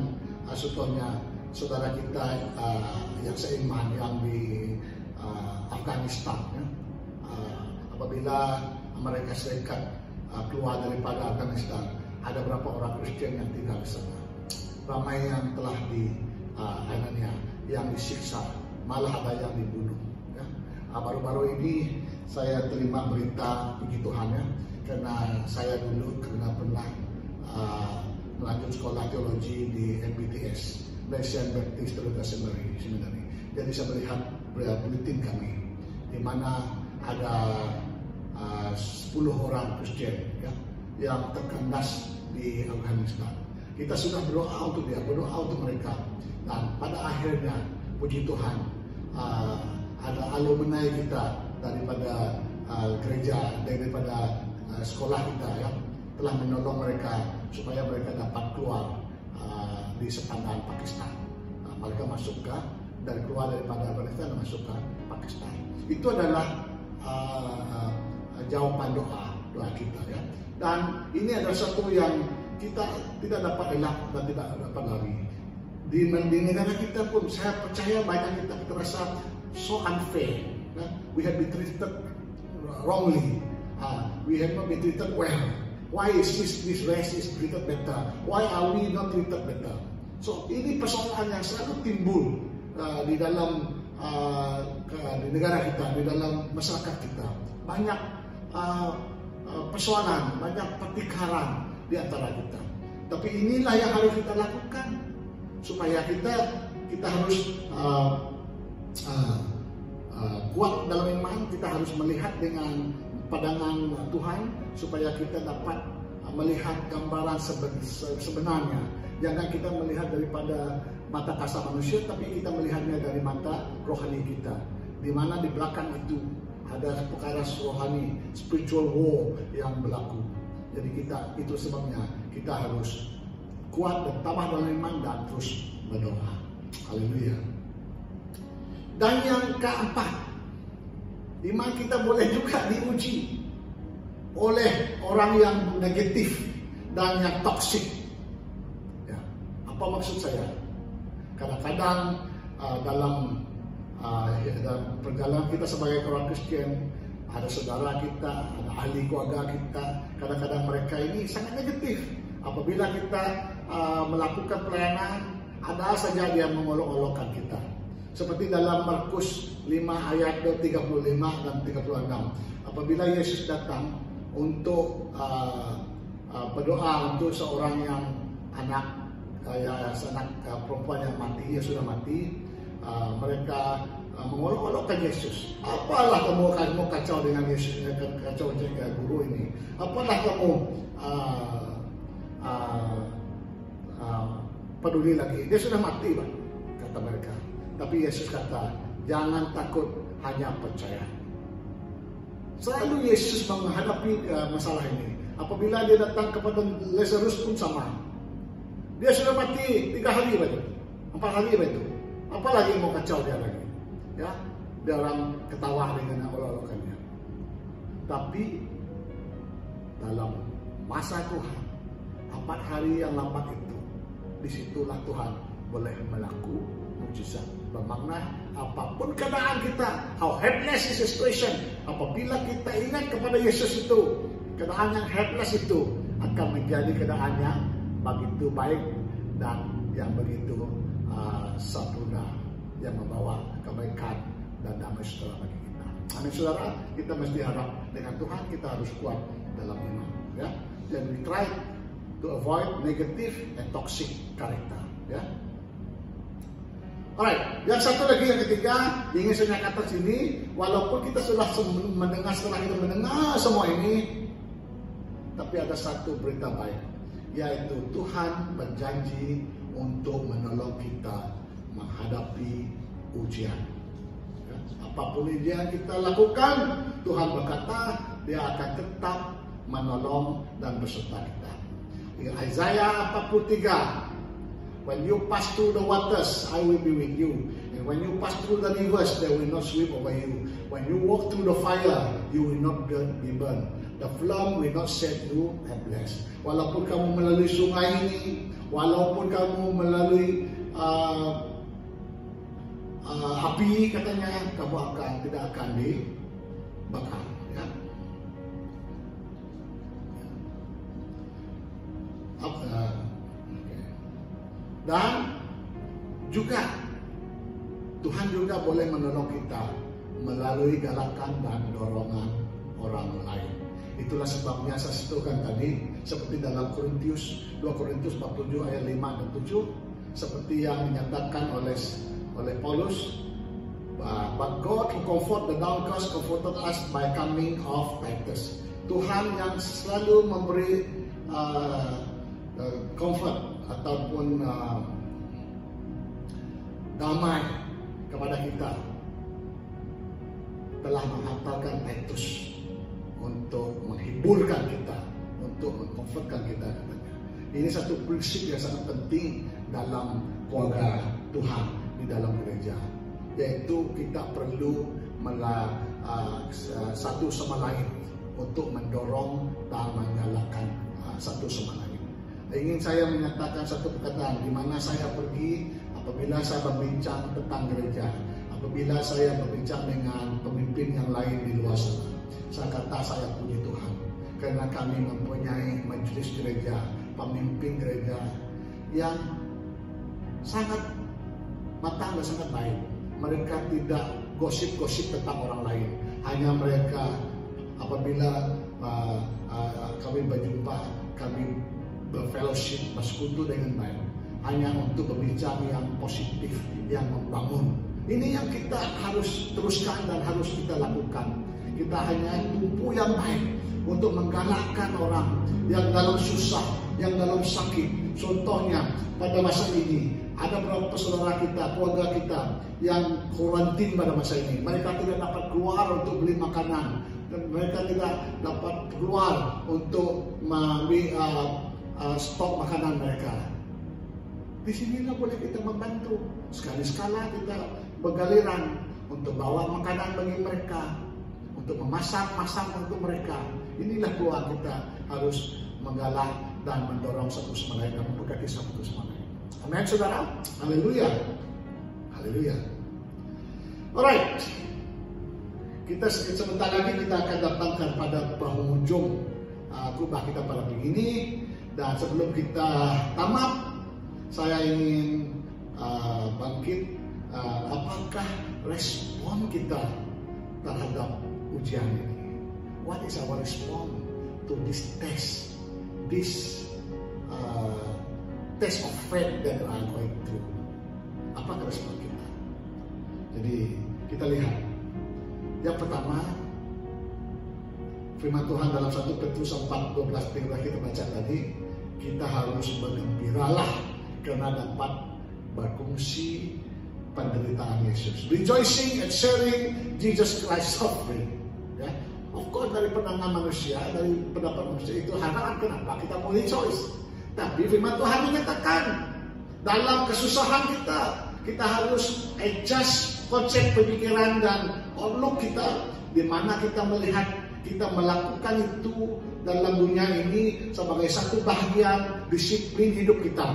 contohnya saudara kita yang seiman yang di Afghanistan, ya. Apabila Amerika Serikat keluar daripada Afghanistan, ada berapa orang Kristen yang tinggal di sana. Ramai yang telah yang disiksa, malah ada yang dibunuh. Ya. Baru-baru ini saya terima berita, puji Tuhan, ya, karena saya dulu pernah melanjut sekolah teologi di MBTS, Malaysian Baptist Theological Seminary. Jadi saya melihat bulletin kami, di mana ada 10 orang Kristen, ya, yang terkandas di Afghanistan. Kita sudah berdoa untuk dia, berdoa untuk mereka, dan pada akhirnya puji Tuhan ada alumni kita daripada gereja, daripada sekolah kita, ya, telah menolong mereka supaya mereka dapat keluar di sepanjang Pakistan. Mereka masuk dari keluar daripada Afghanistan dan masuk ke Pakistan. Itu adalah jawaban doa kita, ya. Dan ini adalah satu yang kita tidak dapat elak dan tidak dapat lari. Di negara kita pun saya percaya banyak kita terasa so unfair. Ya? We have been treated wrongly. We have not been treated well. Why is this race is treated better? Why are we not treated better? So ini persoalan yang selalu timbul di dalam di negara kita, di dalam masyarakat kita. Banyak persoalan, banyak pertengkaran di antara kita. Tapi inilah yang harus kita lakukan supaya kita harus kuat dalam iman. Kita harus melihat dengan pandangan Tuhan supaya kita dapat melihat gambaran sebenarnya. Jangan kita melihat daripada mata kasar manusia, tapi kita melihatnya dari mata rohani kita, di mana di belakang itu ada perkara rohani, spiritual war yang berlaku. Jadi itu sebabnya kita harus kuat dan tambah dalam iman dan terus berdoa. Haleluya. Dan yang keempat, iman kita boleh juga diuji oleh orang yang negatif dan yang toksik. Ya, apa maksud saya? Kadang-kadang dalam perjalanan kita sebagai orang Kristen, ada saudara kita, ada ahli keluarga kita, kadang-kadang mereka ini sangat negatif. Apabila kita melakukan pelayanan, ada saja dia mengolok-olokkan kita. Seperti dalam Markus 5 ayat 35 dan 36. Apabila Yesus datang untuk berdoa untuk seorang yang anak perempuan yang mati, yang sudah mati, mereka mengolok-olokkan Yesus. Apalah kamu kacau dengan Yesus, kacau dengan guru ini. Apalah kamu peduli lagi? Dia sudah mati, Pak, kata mereka. Tapi Yesus kata, jangan takut, hanya percaya. Selalu Yesus menghadapi masalah ini. Apabila dia datang kepada Lazarus pun sama. Dia sudah mati 3 hari, Pak, 4 hari, Pak. Apalagi mau kacau dia lagi? Ya, dalam ketawa dengan olok-olokannya. Tapi dalam masa Tuhan, 4 hari yang lambat itu, disitulah Tuhan boleh melakukan mujizat. Bermakna apapun keadaan kita, how helpless is the situation, apabila kita ingat kepada Yesus itu, keadaan yang helpless itu akan menjadi keadaan yang begitu baik dan yang begitu sempurna, yang membawa kebaikan dan damai sejahtera bagi kita. Amin, saudara. Kita mesti harap dengan Tuhan kita harus kuat dalam iman, ya. Dan we try to avoid negative and toxic character, ya. Alright, yang satu lagi, yang ketiga, ingin saya kata sini, walaupun kita sudah mendengar, setelah kita mendengar semua ini, tapi ada satu berita baik, yaitu Tuhan berjanji untuk menolong kita menghadapi ujian. Ya, apapun ujian kita lakukan, Tuhan berkata Dia akan tetap menolong dan beserta kita. Di Isaiah 43, when you pass through the waters, I will be with you. Okay, when you pass through the rivers, they will not sweep over you. When you walk through the fire, you will not be burned. The flame will not set you ablaze. Walaupun kamu melalui sungai ini, walaupun kamu melalui api, katanya kamu tidak akan dibakar. Ya. Dan juga Tuhan juga boleh menolong kita melalui galakan dan dorongan orang lain. Itulah sebabnya saya sebutkan tadi, seperti dalam 2 Korintus 47 ayat 5 dan 7, seperti yang dinyatakan oleh Paulus, but God who comfort the downcast comforted us by coming of Titus. Tuhan yang selalu memberi comfort ataupun damai kepada kita, telah menghantarkan Titus untuk menghiburkan kita, untuk mengkomfortkan kita. Ini satu prinsip yang sangat penting dalam keluarga Tuhan di dalam gereja, yaitu kita perlu satu sama lain untuk mendorong dan menggalakkan satu sama lain. Ingin saya menyatakan satu perkataan di mana saya pergi. Apabila saya berbincang tentang gereja, apabila saya berbincang dengan pemimpin yang lain di luar sana, saya kata saya puji Tuhan karena kami mempunyai majelis gereja, pemimpin gereja yang sangat matang dan sangat baik. Mereka tidak gosip-gosip tentang orang lain. Hanya mereka apabila kami berjumpa, kami berfellowship, bersekutu dengan baik, hanya untuk berbicara yang positif, yang membangun. Ini yang kita harus teruskan dan harus kita lakukan. Kita hanya tumpu yang baik untuk menggalakkan orang yang dalam susah, yang dalam sakit. Contohnya pada masa ini ada beberapa saudara kita, keluarga kita yang kuarantin pada masa ini. Mereka tidak dapat keluar untuk beli makanan, dan mereka tidak dapat keluar untuk membeli stok makanan mereka. Di sinilah boleh kita membantu. Sekali-sekala kita bergaliran untuk bawa makanan bagi mereka, untuk memasak untuk mereka. Inilah doa kita harus menggalak dan mendorong satu sama lain dan memberkati satu sama lain. Amin, saudara. Haleluya. Haleluya. Alright. Kita sebentar lagi kita akan datangkan pada penghujung khotbah kita pada hari ini. Dan sebelum kita tamat, saya ingin bangkit. Apakah respon kita terhadap ujian ini? What is our response to this test? This test of faith that we are going through. Apa respon kita? Jadi kita lihat. Yang pertama, firman Tuhan dalam 1 Petrus 4:12 yang kita baca tadi, kita harus bergembiralah karena dapat berkongsi penderitaan Yesus. Rejoicing and sharing Jesus Christ's suffering. Ya. Of course dari pandangan manusia, dari pendapat manusia itu harapan kenapa kita mau rejoice. Tapi firman Tuhan menyatakan dalam kesusahan kita harus adjust konsep pemikiran dan outlook kita, di mana kita melihat kita melakukan itu dalam dunia ini sebagai satu bagian disiplin hidup kita.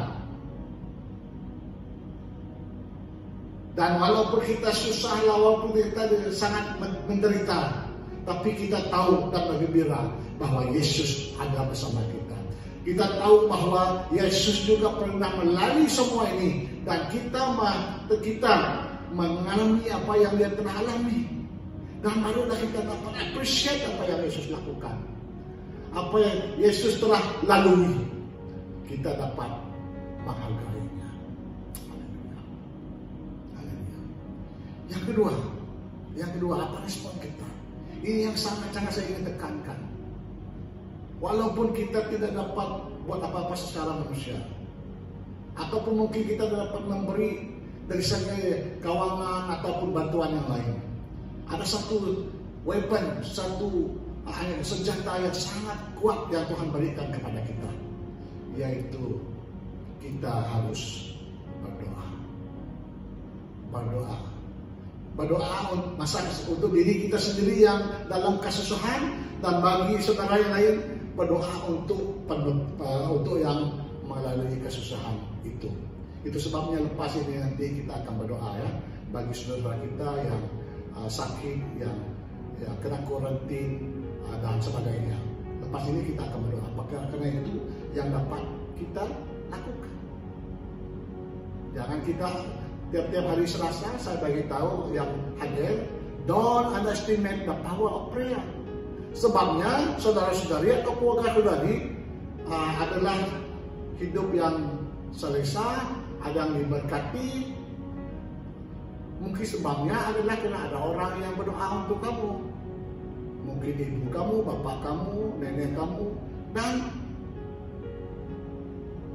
Dan walaupun kita susah, walaupun kita sangat menderita, tapi kita tahu dan bergembira bahwa Yesus ada bersama kita. Kita tahu bahwa Yesus juga pernah melalui semua ini, dan kita mengalami apa yang Dia telah alami. Dan barulah kita dapat appreciate apa yang Yesus lakukan, apa yang Yesus telah lalui. Kita dapat menghargainya. Yang kedua, apa respon kita? Ini yang sangat-sangat saya ingin tekankan. Walaupun kita tidak dapat buat apa-apa secara manusia, ataupun mungkin kita tidak dapat memberi dari segi keuangan ataupun bantuan yang lain, ada satu weapon, satu senjata yang sangat kuat yang Tuhan berikan kepada kita, yaitu kita harus berdoa. berdoa. Berdoa untuk diri kita sendiri yang dalam kesusahan, dan bagi saudara yang lain berdoa untuk yang melalui kesusahan itu. Itu sebabnya lepas ini nanti kita akan berdoa ya bagi saudara kita yang sakit, yang kena karantin dan sebagainya. Lepas ini kita akan berdoa. Karena itu yang dapat kita lakukan. Jangan kita tiap-tiap hari Selasa saya bagi tahu yang hadir, don't underestimate the power of prayer. Sebabnya saudara-saudari atau keluarga saudari adalah hidup yang selesa, ada yang diberkati. Mungkin sebabnya adalah karena ada orang yang berdoa untuk kamu. Mungkin ibu kamu, bapak kamu, nenek kamu, dan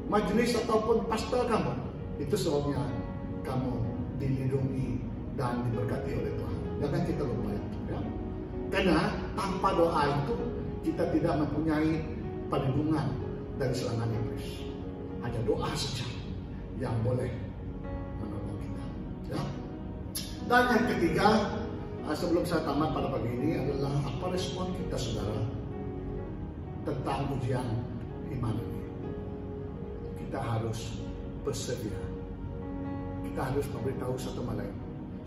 majelis ataupun pastor kamu. Itu sebabnya kamu dilindungi dan diberkati oleh Tuhan. Jangan kita lupa itu ya. Karena tanpa doa itu kita tidak mempunyai perlindungan dari serangan iblis. Hanya doa saja yang boleh menolong kita ya. Dan yang ketiga, sebelum saya tamat pada pagi ini adalah apa respon kita saudara tentang ujian iman ini. Kita harus persevere. Kita harus memberitahu satu sama lain.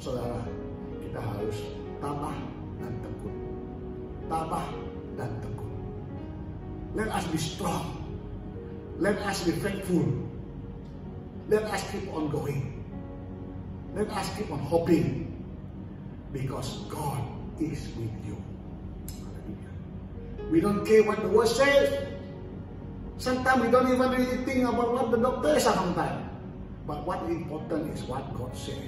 Saudara, kita harus tabah dan tekun. Tabah dan tekun. Let us be strong. Let us be faithful. Let us keep on going. Let us keep on hoping. Because God is with you. Hallelujah. We don't care what the word says. Sometimes we don't even really think about what the doctor says sometimes. But what is important is what God said.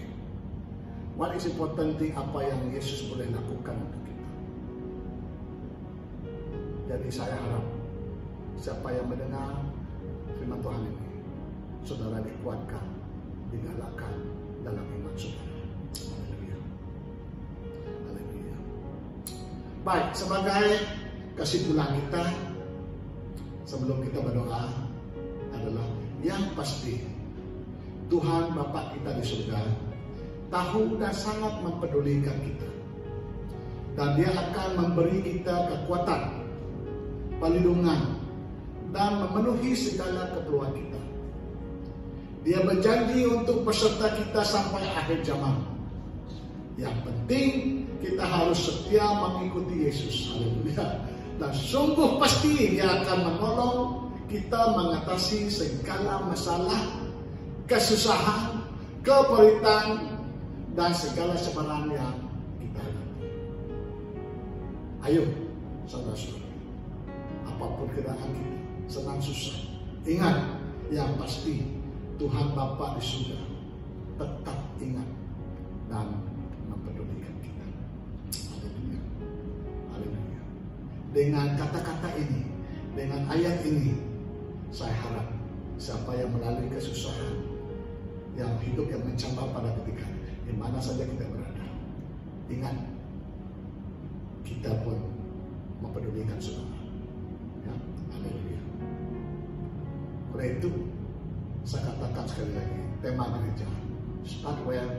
What is important thing apa yang Yesus boleh lakukan untuk kita. Jadi saya harap siapa yang mendengar firman Tuhan ini, saudara dikuatkan, digalakkan dalam iman saudara. Haleluya. Haleluya. Baik, sebagai kesimpulan kita sebelum kita berdoa adalah yang pasti Tuhan Bapa kita di surga tahu dan sangat mempedulikan kita, dan Dia akan memberi kita kekuatan, perlindungan, dan memenuhi segala keperluan kita. Dia berjanji untuk beserta kita sampai akhir zaman. Yang penting kita harus setia mengikuti Yesus. Haleluya. Dan sungguh pasti Dia akan menolong kita mengatasi segala masalah, kesusahan, keperitan, dan segala sebarang yang kita hadapi. Ayo, saudara-saudara, apapun keadaan kita, senang susah, ingat yang pasti Tuhan Bapa di surga tetap ingat dan mempedulikan kita. Haleluya. Haleluya. Dengan kata-kata ini, dengan ayat ini, saya harap siapa yang melalui kesusahan, yang hidup yang mencabar pada ketika di mana saja kita berada, ingat kita pun mempedulikan saudara. Ya, haleluya. Oleh itu saya katakan sekali lagi, tema gereja, start well,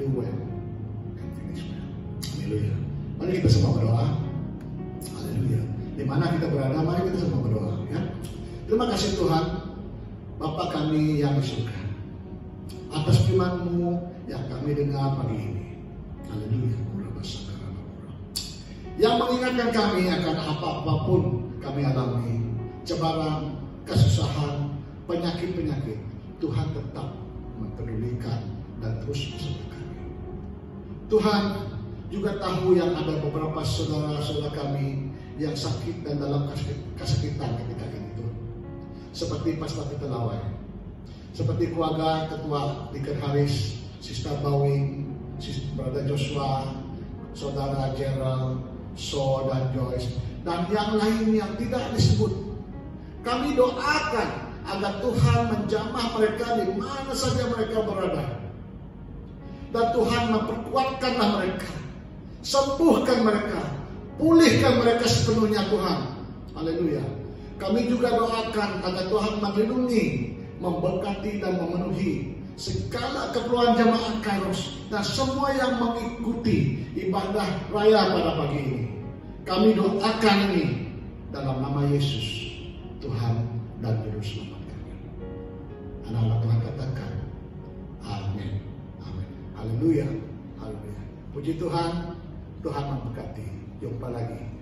do well, and finish well. Haleluya. Mari kita semua berdoa. Haleluya. Di mana kita berada, mari kita semua berdoa. Ya. Terima kasih Tuhan, Bapa kami yang di surga, atas firman-Mu yang kami dengar pagi ini. Haleluya. Yang mengingatkan kami akan apa-apapun kami alami, cobaan, kesusahan, penyakit-penyakit, Tuhan tetap mempedulikan dan terus bersama kami. Tuhan juga tahu yang ada beberapa saudara-saudara kami yang sakit dan dalam kesakitan ketika itu. Seperti Pastor Peter Lawai, seperti keluarga Ketua Deacon Haris, Sister Bawing, Brother Joshua, Saudara Gerald, So dan Joyce, dan yang lain yang tidak disebut. Kami doakan agar Tuhan menjamah mereka di mana saja mereka berada. Dan Tuhan memperkuatkanlah mereka, sembuhkan mereka, pulihkan mereka sepenuhnya Tuhan. Haleluya. Kami juga doakan agar Tuhan melindungi, memberkati dan memenuhi segala keperluan jemaat Kairos dan semua yang mengikuti ibadah raya pada pagi ini. Kami doakan ini dalam nama Yesus, Tuhan dan Juru Selamat kami. Anak-anak Tuhan katakan, amin. Amin. Haleluya. Haleluya. Puji Tuhan. Tuhan memberkati. Jumpa lagi.